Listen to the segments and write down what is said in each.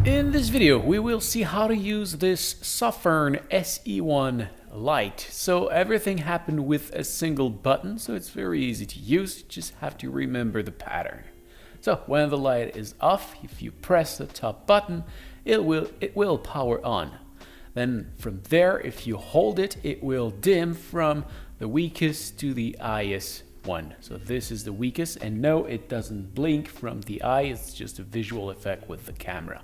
In this video, we will see how to use this Sofirn SE1 light. So everything happened with a single button, so it's very easy to use. You just have to remember the pattern. So when the light is off, if you press the top button, it will power on. Then from there, if you hold it, it will dim from the weakest to the highest one. So this is the weakest, and no, it doesn't blink from the eye, it's just a visual effect with the camera.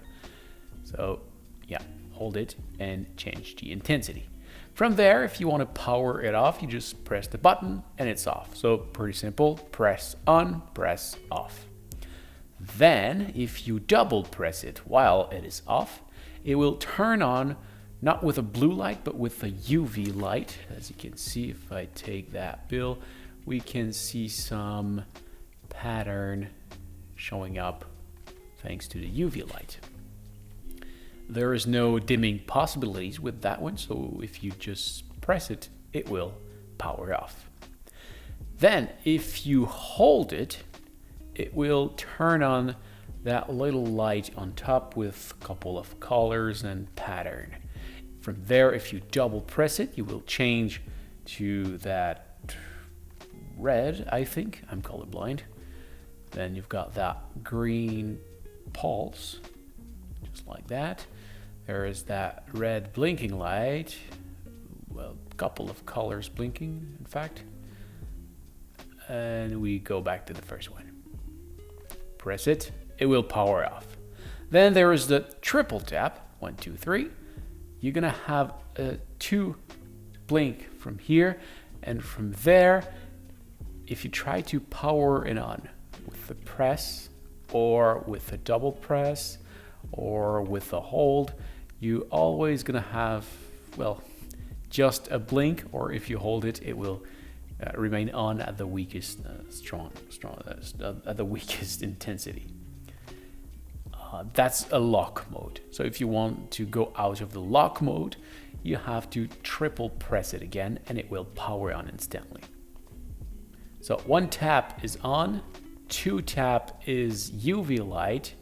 So yeah, hold it and change the intensity. From there, if you want to power it off, you just press the button and it's off. So pretty simple, press on, press off. Then if you double press it while it is off, it will turn on, not with a blue light, but with a UV light. As you can see, if I take that bill, we can see some pattern showing up thanks to the UV light. There is no dimming possibilities with that one, so if you just press it, it will power off. Then if you hold it, it will turn on that little light on top with a couple of colors and pattern. From there, if you double press it, you will change to that red, I think. I'm colorblind. Then you've got that green pulse, just like that. There is that red blinking light, well, a couple of colors blinking, in fact. And we go back to the first one. Press it, it will power off. Then there is the triple tap, 1, 2, 3. You're gonna have a 2 blink from here, and from there, if you try to power it on with the press or with a double press or with a hold, you always gonna have, well, just a blink, or if you hold it, it will remain on at the weakest at the weakest intensity. That's a lock mode. So if you want to go out of the lock mode, you have to triple press it again and it will power on instantly. So 1 tap is on, 2 tap is UV light,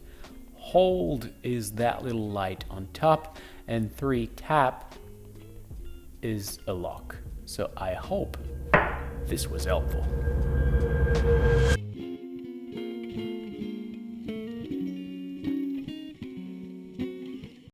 hold is that little light on top, and 3 tap is a lock. So I hope this was helpful.